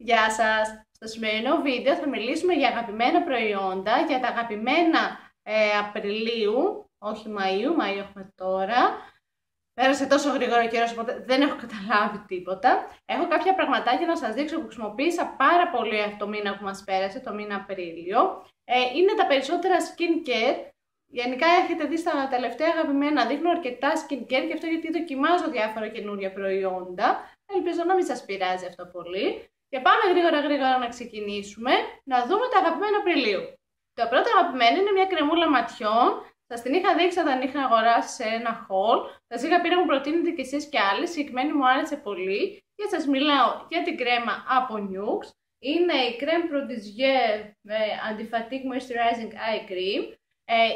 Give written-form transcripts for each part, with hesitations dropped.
Γεια σας! Στο σημερινό βίντεο θα μιλήσουμε για αγαπημένα προϊόντα, για τα αγαπημένα Απριλίου, όχι Μαΐου, Μαΐου έχουμε τώρα. Πέρασε τόσο γρήγορα καιρός, οπότε δεν έχω καταλάβει τίποτα. Έχω κάποια πραγματάκια να σας δείξω που χρησιμοποίησα πάρα πολύ αυτό το μήνα που μας πέρασε, το μήνα Απρίλιο. Είναι τα περισσότερα skincare. Γενικά έχετε δει στα τελευταία αγαπημένα, δείχνω αρκετά skincare και αυτό γιατί δοκιμάζω διάφορα καινούργια προϊόντα. Ελπίζω να μην σας πειράζει αυτό πολύ. Και πάμε γρήγορα να ξεκινήσουμε, να δούμε τα αγαπημένα Απριλίου. Το πρώτο αγαπημένο είναι μια κρεμούλα ματιών. Σας την είχα δείξει όταν είχα αγοράσει σε ένα haul. Σας είχα πει να μου προτείνετε κι εσείς κι άλλοι. Συγκεκριμένη μου άρεσε πολύ. Και σας μιλάω για την κρέμα από Nuxe. Είναι η Crème Protégée Anti-Fatigue Moisturizing Eye Cream.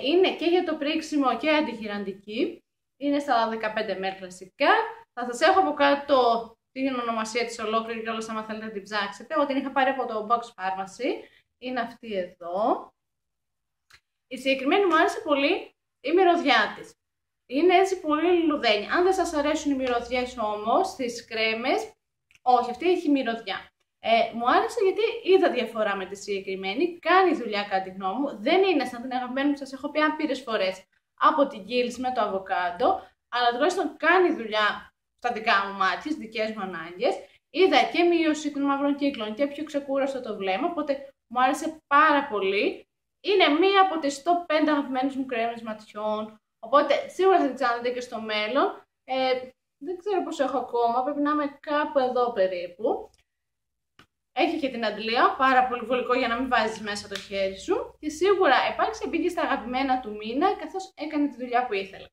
Είναι και για το πρίξιμο και αντιγυραντική. Είναι στα 15 ml κλασικά. Θα σας έχω από κάτω την ονομασία της ολόκληρη και όλες άμα θέλετε να την ψάξετε. Εγώ την είχα πάρει από το Box Pharmacy. Είναι αυτή εδώ. Η συγκεκριμένη μου άρεσε πολύ η μυρωδιά της. Είναι έτσι πολύ λουλουδένια. Αν δεν σας αρέσουν οι μυρωδιές όμως στις κρέμες, όχι, αυτή έχει μυρωδιά. Μου άρεσε γιατί είδα διαφορά με τη συγκεκριμένη. Κάνει δουλειά κατά τη γνώμη μου. Δεν είναι σαν την αγαπημένη που σας έχω πει άπειρες φορές από την Kiehl's με το αβοκάντο. Αλλά τουλάχιστον κάνει δουλειά στα δικά μου μάτια, στις δικές μου ανάγκες. Είδα και μείωση των μαύρων κύκλων και πιο ξεκούραστο το βλέμμα. Οπότε μου άρεσε πάρα πολύ. Είναι μία από τις top 5 αγαπημένες μου κρέμες ματιών. Οπότε σίγουρα θα την ξαναδείτε και στο μέλλον. Δεν ξέρω πόσο έχω ακόμα. Πρέπει να είμαι κάπου εδώ περίπου. Έχει και την αντλία, πάρα πολύ βολικό για να μην βάζεις μέσα το χέρι σου. Και σίγουρα επάξια μπήκε στα αγαπημένα του μήνα, καθώς έκανε τη δουλειά που ήθελα.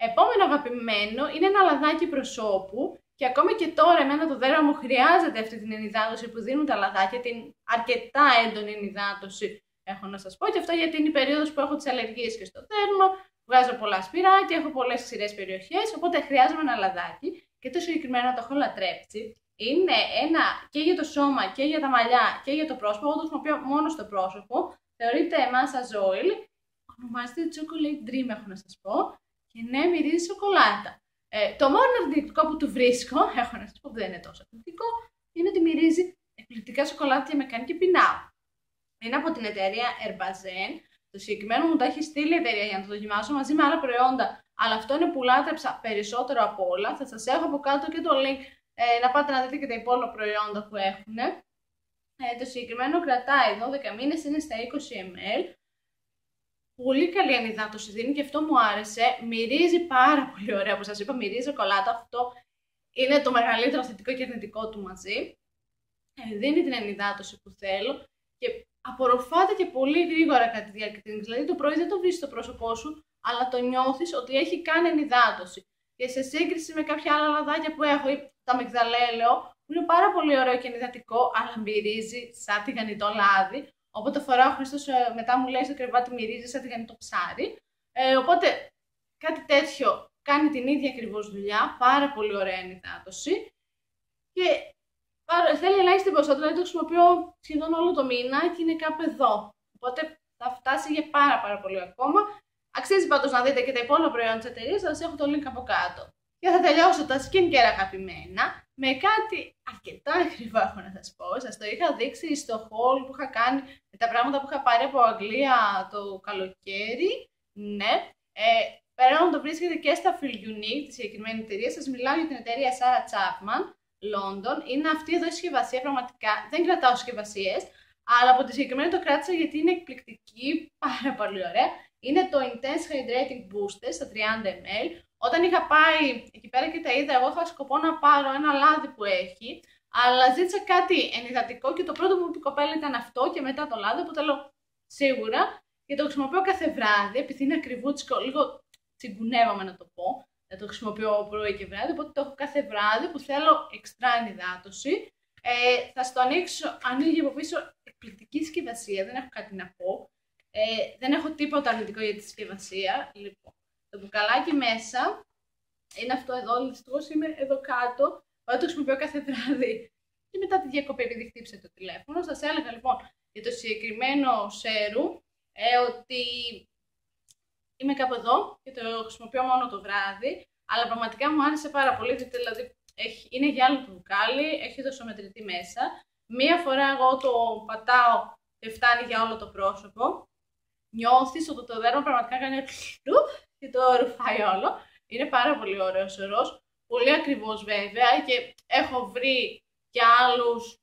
Επόμενο αγαπημένο είναι ένα λαδάκι προσώπου. Και ακόμη και τώρα, εμένα το δέρμα μου χρειάζεται αυτή την ενυδάτωση που δίνουν τα λαδάκια, την αρκετά έντονη ενυδάτωση, έχω να σας πω. Και αυτό γιατί είναι η περίοδος που έχω τις αλλεργίες και στο δέρμα, βγάζω πολλά σπυράκια, έχω πολλές ξηρές περιοχές, οπότε χρειάζομαι ένα λαδάκι. Και το συγκεκριμένο το έχω λατρέψει. Είναι ένα και για το σώμα και για τα μαλλιά και για το πρόσωπο. Εγώ το χρησιμοποιώ μόνο στο πρόσωπο. Θεωρείται massage oil. Ονομάζεται Chocolate Dream, έχω να σας πω. Και ναι, μυρίζει σοκολάτα. Το μόνο αρνητικό που του βρίσκω, έχω να σας πω, δεν είναι τόσο αρνητικό, είναι ότι μυρίζει εκπληκτικά σοκολάτα και με κάνει και πεινάω. Είναι από την εταιρεία Herbazene. Το συγκεκριμένο μου το έχει στείλει η εταιρεία για να το δοκιμάσω μαζί με άλλα προϊόντα. Αλλά αυτό είναι που λάτρεψα περισσότερο από όλα. Θα σας έχω από κάτω και το link να πάτε να δείτε και τα υπόλοιπα προϊόντα που έχουν. Το συγκεκριμένο κρατάει 12 μήνες, είναι στα 20 ml. Πολύ καλή ενυδάτωση δίνει και αυτό μου άρεσε. Μυρίζει πάρα πολύ ωραία, όπως σας είπα, μυρίζει σοκολάτα. Αυτό είναι το μεγαλύτερο θετικό και αρνητικό του μαζί. Δίνει την ενυδάτωση που θέλω και απορροφάται και πολύ γρήγορα κατά τη διάρκεια της. Δηλαδή το πρωί δεν το βρίσκεις στο πρόσωπό σου, αλλά το νιώθεις ότι έχει κάνει ενυδάτωση. Και σε σύγκριση με κάποια άλλα λαδάκια που έχω, το αμυγδαλέλαιο, που είναι πάρα πολύ ωραίο και ενυδατικό, αλλά μυρίζει σαν τηγανιτό λάδι. Οπότε φοράω ο Χριστός, μετά μου λέει στο κρεβάτι μυρίζει σαν τηγανιτό ψάρι. Οπότε κάτι τέτοιο κάνει την ίδια ακριβώς δουλειά, πάρα πολύ ωραία ενυδάτωση. Και θέλει ελάχιστη ποσότητα, δηλαδή το χρησιμοποιώ σχεδόν όλο το μήνα και είναι κάπου εδώ. Οπότε θα φτάσει για πάρα πολύ ακόμα. Αξίζει πάντως να δείτε και τα υπόλοιπα προϊόντα της εταιρείας, θα σας έχω το link από κάτω. Και θα τελειώσω τα skincare αγαπημένα με κάτι αρκετά ακριβά, έχω να σας πω. Σας το είχα δείξει στο haul που είχα κάνει με τα πράγματα που είχα πάρει από Αγγλία το καλοκαίρι. Ναι. Πέρα το βρίσκεται και στα Feel Unique, τη συγκεκριμένη εταιρεία. Σας μιλάω για την εταιρεία Sarah Chapman, London. Είναι αυτή εδώ η συσκευασία, πραγματικά δεν κρατάω συσκευασίες, αλλά από τη συγκεκριμένη το κράτησα γιατί είναι εκπληκτική, πάρα πολύ ωραία. Είναι το Intense Hydrating Booster στα 30 ml. Όταν είχα πάει εκεί πέρα και τα είδα, εγώ είχα σκοπό να πάρω ένα λάδι που έχει, αλλά ζήτησα κάτι ενυδατικό και το πρώτο που μου είπε η κοπέλα ήταν αυτό και μετά το λάδι, οπότε λέω σίγουρα και το χρησιμοποιώ κάθε βράδυ, επειδή είναι ακριβούτσικο, λίγο τσιγκουνεύομαι να το πω, δεν το χρησιμοποιώ πρωί και βράδυ, οπότε το έχω κάθε βράδυ που θέλω εξτρά ενυδάτωση. Θα στο ανοίξω, ανοίγει από πίσω, εκπληκτική συσκευασία, δεν έχω κάτι να πω. Δεν έχω τίποτα αρνητικό για τη συσκευασία. Λοιπόν, το μπουκαλάκι μέσα είναι αυτό εδώ, δυστυχώς είμαι εδώ κάτω. Οπότε το χρησιμοποιώ κάθε βράδυ. Και μετά τη διακοπή, επειδή χτύπησε το τηλέφωνο, σας έλεγα λοιπόν για το συγκεκριμένο σέρουμ ότι είμαι κάπου εδώ και το χρησιμοποιώ μόνο το βράδυ. Αλλά πραγματικά μου άρεσε πάρα πολύ, δηλαδή είναι γυάλινο το μπουκάλι, έχει δοσομετρητή μέσα. Μία φορά εγώ το πατάω και φτάνει για όλο το πρόσωπο. Νιώθεις ότι το δέρμα πραγματικά κάνει και το ρουφάει όλο. Είναι πάρα πολύ ωραίος ορός. Πολύ ακριβώς βέβαια και έχω βρει και άλλους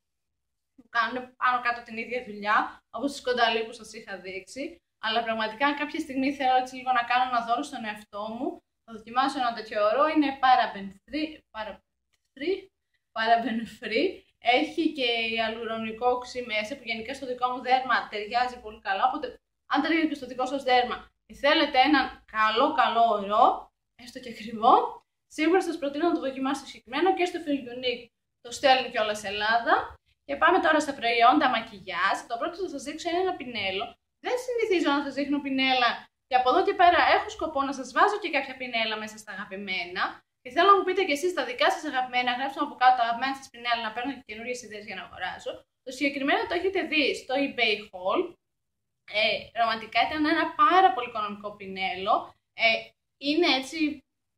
που κάνουν πάνω κάτω την ίδια δουλειά, όπως τη σκονταλή που σας είχα δείξει. Αλλά πραγματικά αν κάποια στιγμή θέλω έτσι λίγο να κάνω ένα δώρο στον εαυτό μου, θα δοκιμάσω ένα τέτοιο ορό. Είναι paraben free. Έχει και ιαλουρονικό οξύ μέσα που γενικά στο δικό μου δέρμα ταιριάζει πολύ καλά. Οπότε αν ταιριάζει και στο δικό σας δέρμα και θέλετε έναν καλό ορό, έστω και ακριβό, σίγουρα σας προτείνω να το δοκιμάσετε συγκεκριμένο και στο Feel Unique το στέλνει κιόλας Ελλάδα. Και πάμε τώρα στα προϊόντα μακιγιάζ. Το πρώτο που θα σας δείξω είναι ένα πινέλο. Δεν συνηθίζω να σας δείχνω πινέλα και από εδώ και πέρα έχω σκοπό να σας βάζω και κάποια πινέλα μέσα στα αγαπημένα. Και θέλω να μου πείτε και εσείς τα δικά σας αγαπημένα, γράψτε μου από κάτω τα αγαπημένα σας πινέλα να παίρνω και καινούριες ιδέες για να αγοράσω. Το συγκεκριμένο το έχετε δει στο eBay haul. Πραγματικά ήταν ένα πάρα πολύ οικονομικό πινέλο. Είναι έτσι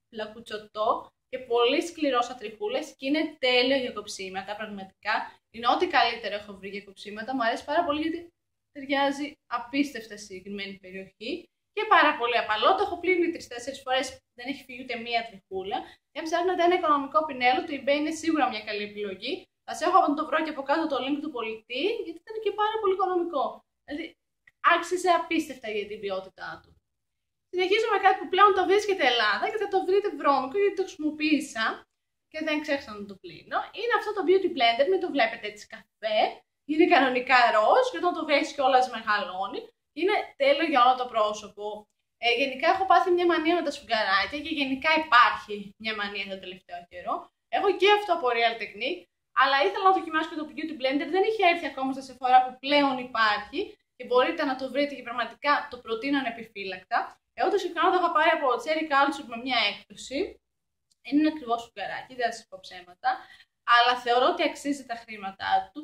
πλακουτσωτό και πολύ σκληρό σαν τριχούλες και είναι τέλειο για κοψίματα, πραγματικά. Είναι ό,τι καλύτερο έχω βρει για κοψίματα. Μου αρέσει πάρα πολύ γιατί ταιριάζει απίστευτα στη συγκεκριμένη περιοχή και πάρα πολύ απαλό. Το έχω πλύνει 3-4 φορές, δεν έχει φύγει ούτε μία τριχούλα. Και αν ψάχνετε ένα οικονομικό πινέλο, το eBay είναι σίγουρα μια καλή επιλογή. Θα σας έχω να το βρω και από κάτω το link του πολιτή, γιατί ήταν και πάρα πολύ οικονομικό. Δηλαδή, άξιζε απίστευτα για την ποιότητά του. Συνεχίζω με κάτι που πλέον το βρίσκεται Ελλάδα και θα το βρείτε βρώμικο γιατί το χρησιμοποίησα και δεν ξέχασα να το πλύνω. Είναι αυτό το Beauty Blender, μην το βλέπετε έτσι καφέ. Είναι κανονικά ροζ και όταν το βέσεις κιόλας μεγαλώνει. Είναι τέλειο για όλο το πρόσωπο. Γενικά έχω πάθει μια μανία με τα σφουγγαράκια και γενικά υπάρχει μια μανία τον τελευταίο καιρό. Έχω και αυτό από Real Technique, αλλά ήθελα να δοκιμάσω και το Beauty Blender. Δεν είχε έρθει ακόμα στα Sephora που πλέον υπάρχει και μπορείτε να το βρείτε και πραγματικά το προτείνω ανεπιφύλακτα. Εγώ το συγκεκριμένο το είχα πάρει από Cherry Culture με μια έκπτωση. Είναι ένα ακριβό σφουγγαράκι, δεν θα σας πω ψέματα, αλλά θεωρώ ότι αξίζει τα χρήματά του.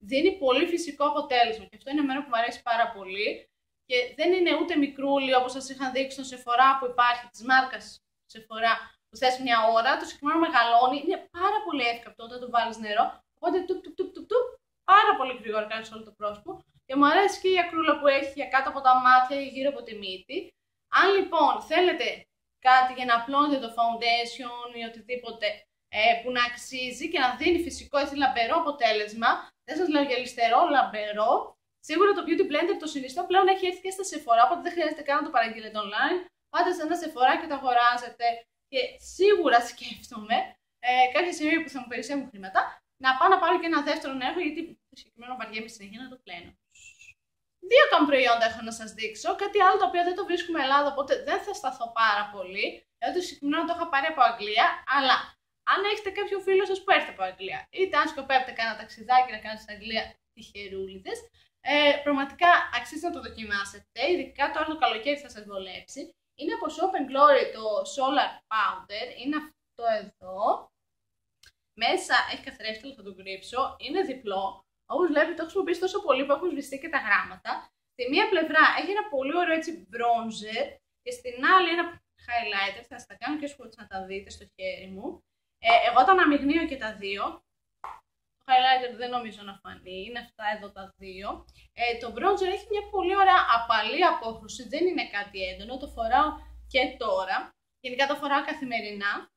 Δίνει πολύ φυσικό αποτέλεσμα και αυτό είναι ένα που μου αρέσει πάρα πολύ. Και δεν είναι ούτε μικρούλι όπως σας είχα δείξει στο Sephora που υπάρχει, της μάρκας Sephora, που θες μια ώρα. Το συγκεκριμένο μεγαλώνει, είναι πάρα πολύ εύκολο όταν του βάλεις νερό. Οπότε πάρα πολύ γρήγορα κάνεις όλο το πρόσωπο. Και μου αρέσει και η ακρούλα που έχει για κάτω από τα μάτια ή γύρω από τη μύτη. Αν λοιπόν θέλετε κάτι για να απλώνετε το foundation ή οτιδήποτε που να αξίζει και να δίνει φυσικό έτσι λαμπερό αποτέλεσμα, δεν σας λέω γυαλιστερό, λαμπερό, σίγουρα το Beauty Blender το συνιστώ πλέον έχει έρθει και στα Sephora, οπότε δεν χρειάζεται καν να το παραγγείλετε online. Πάτε σε ένα Sephora και το αγοράζετε και σίγουρα σκέφτομαι κάποια στιγμή που θα μου περισσεύουν χρήματα να πάω να πάρω και ένα δεύτερο έργο γιατί το συγκεκριμένο βαριέμαι συνέχεια να το πλένω. Δύο ακόμη προϊόντα έχω να σας δείξω, κάτι άλλο το οποίο δεν το βρίσκουμε Ελλάδα, οπότε δεν θα σταθώ πάρα πολύ. Εγώ το συγκεκριμένο το είχα πάρει από Αγγλία, αλλά αν έχετε κάποιο φίλο σας που έρθει από Αγγλία, είτε αν σκοπεύετε κάνα ταξιδάκι να κάνετε στην Αγγλία, τυχερούλιδες, πραγματικά αξίζει να το δοκιμάσετε, ειδικά τώρα το καλοκαίρι θα σας βολέψει. Είναι από Shop & Glory το Solar Powder, είναι αυτό εδώ. Μέσα έχει καθρέφτιλο, θα το κρύψω, είναι διπλό. Όπως βλέπετε το έχω χρησιμοποιήσει τόσο πολύ που έχουν σβηστεί και τα γράμματα. Στη μία πλευρά έχει ένα πολύ ωραίο έτσι bronzer και στην άλλη ένα highlighter. Θα σας τα κάνω και σκούτς να τα δείτε στο χέρι μου. Εγώ τα αναμειγνύω και τα δύο. Το highlighter δεν νομίζω να φανεί, είναι αυτά εδώ τα δύο. Το bronzer έχει μια πολύ ωραία απαλή απόχρωση, δεν είναι κάτι έντονο, το φοράω και τώρα. Γενικά το φοράω καθημερινά.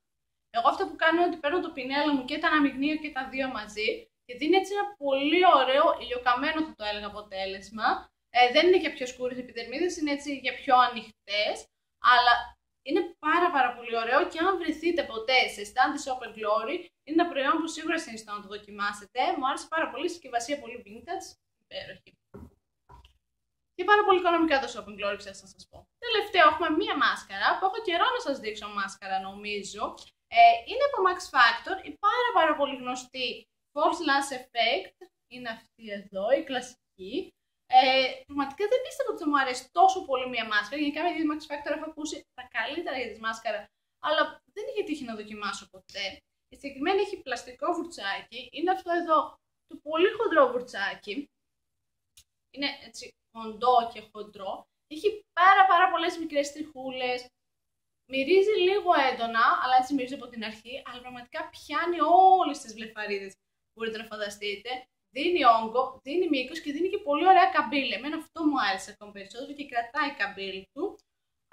Εγώ αυτό που κάνω είναι ότι παίρνω το πινέλο μου και τα αναμειγνύω και τα δύο μαζί. Και δίνει έτσι ένα πολύ ωραίο ηλιοκαμένο θα το έλεγα αποτέλεσμα. Δεν είναι για πιο σκούρες επιδερμίδες, είναι έτσι για πιο ανοιχτές. Αλλά είναι πάρα πολύ ωραίο και αν βρεθείτε ποτέ σε stand της Shop & Glory, είναι ένα προϊόν που σίγουρα συνιστώ να το δοκιμάσετε. Μου άρεσε πάρα πολύ, συσκευασία πολύ vintage, υπέροχη. Και πάρα πολύ οικονομικά το Shop & Glory, ξέρω να σας πω. Τελευταίο έχουμε μία μάσκαρα που έχω καιρό να σας δείξω μάσκαρα νομίζω. Είναι από Max Factor, η πάρα πολύ γνωστή False Lash Effect, είναι αυτή εδώ, η κλασική. Πραγματικά δεν πίστευα ότι θα μου αρέσει τόσο πολύ μια μάσκαρα. Γενικά με τη Max Factor έχω ακούσει τα καλύτερα για τη μάσκαρα, αλλά δεν είχε τύχει να δοκιμάσω ποτέ. Η συγκεκριμένη έχει πλαστικό βουρτσάκι, είναι αυτό εδώ το πολύ χοντρό βουρτσάκι. Είναι έτσι κοντό και χοντρό. Έχει πάρα πολλές μικρές τριχούλες. Μυρίζει λίγο έντονα, αλλά έτσι μυρίζει από την αρχή, αλλά πραγματικά πιάνει όλες τις βλεφαρίδες που μπορείτε να φανταστείτε. δίνει όγκο, δίνει μήκος και δίνει και πολύ ωραία καμπύλη. Εμένα αυτό μου άρεσε ακόμα περισσότερο και κρατάει καμπύλη του.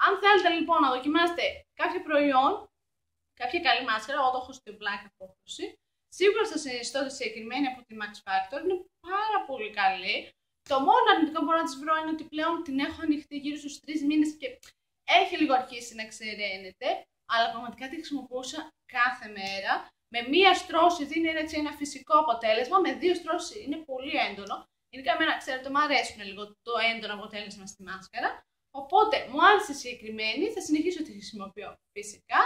Αν θέλετε λοιπόν να δοκιμάσετε κάποιο προϊόν, κάποια καλή μάσκαρα, εγώ το έχω στην Black απόκρουση. Σίγουρα σας συνιστώ τη συγκεκριμένη από τη Max Factor, είναι πάρα πολύ καλή. Το μόνο αρνητικό που μπορώ να της βρω είναι ότι πλέον την έχω ανοιχτή γύρω στους 3 μήνες και έχει λίγο αρχίσει να ξεραίνεται, αλλά πραγματικά τη χρησιμοποιούσα κάθε μέρα. Με μία στρώση δίνει έτσι ένα φυσικό αποτέλεσμα, με 2 στρώσεις είναι πολύ έντονο. Γενικά εμένα, ξέρετε, μου αρέσουν λίγο το έντονο αποτέλεσμα στη μάσκαρα. Οπότε μου άρεσε συγκεκριμένη, θα συνεχίσω τη χρησιμοποιώ φυσικά.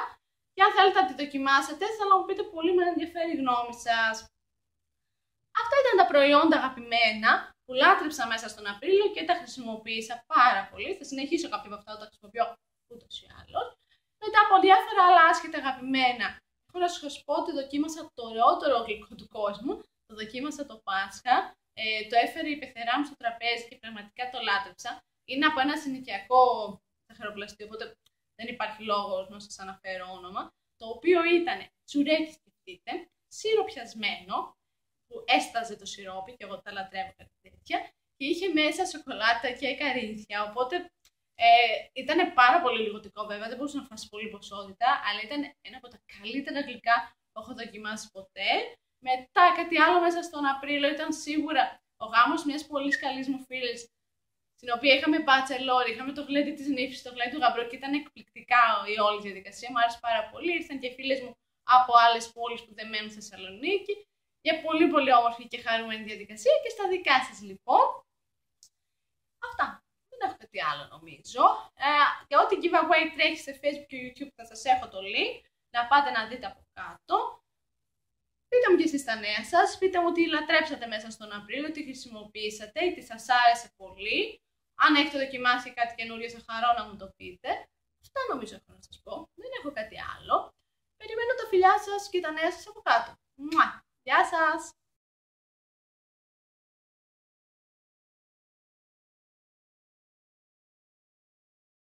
Και αν θέλετε να τη δοκιμάσετε, θέλω να μου πείτε πολύ με ενδιαφέρει η γνώμη σας. Αυτά ήταν τα προϊόντα αγαπημένα που λάτρεψα μέσα στον Απρίλιο και τα χρησιμοποίησα πάρα πολύ. Θα συνεχίσω κάποια από αυτά, τα χρησιμοποιώ ούτως ή άλλως. Μετά από διάφορα άλλα άσχετα αγαπημένα, έχω να σας πω ότι δοκίμασα το ωραιότερο γλυκό του κόσμου. Το δοκίμασα το Πάσχα. Το έφερε η πεθερά μου στο τραπέζι και πραγματικά το λάτρεψα. Είναι από ένα συνοικιακό ζαχαροπλαστείο, οπότε δεν υπάρχει λόγος να σας αναφέρω όνομα. Το οποίο ήταν τσουρέκι, σκεφτείτε, σιροπιασμένο, που έσταζε το σιρόπι και εγώ τα λατρεύω κάτι τέτοια. Και είχε μέσα σοκολάτα και καρύδια, οπότε ήταν πάρα πολύ λιγοτικό βέβαια, δεν μπορούσα να φας πολύ ποσότητα, αλλά ήταν ένα από τα καλύτερα γλυκά που έχω δοκιμάσει ποτέ. Μετά κάτι άλλο μέσα στον Απρίλιο ήταν σίγουρα ο γάμος μιας πολύ καλής μου φίλης, στην οποία είχαμε bachelor, είχαμε το γλέντι της νύφης, το γλέντι του γαμπρό και ήταν εκπληκτικά η όλη διαδικασία, μου άρεσε πάρα πολύ. Ήρθαν και φίλες μου από άλλες πόλεις που δεν μένουν στη Θεσσαλονίκη. Για πολύ πολύ όμορφη και χαρούμενη διαδικασία και στα δικά σας λοιπόν. Αυτά. Δεν έχω κάτι άλλο νομίζω. Και ό,τι giveaway τρέχει σε Facebook και YouTube θα σας έχω το link. Να πάτε να δείτε από κάτω. Πείτε μου και εσείς τα νέα σας. Πείτε μου τι λατρέψατε μέσα στον Απρίλιο, τι χρησιμοποιήσατε ή τι σας άρεσε πολύ. Αν έχετε δοκιμάσει κάτι καινούριο θα χαρώ να μου το πείτε. Αυτά νομίζω έχω να σας πω. Δεν έχω κάτι άλλο. Περιμένω τα φιλιά σας και τα νέα σας από κάτω. Μουα! Γεια σας!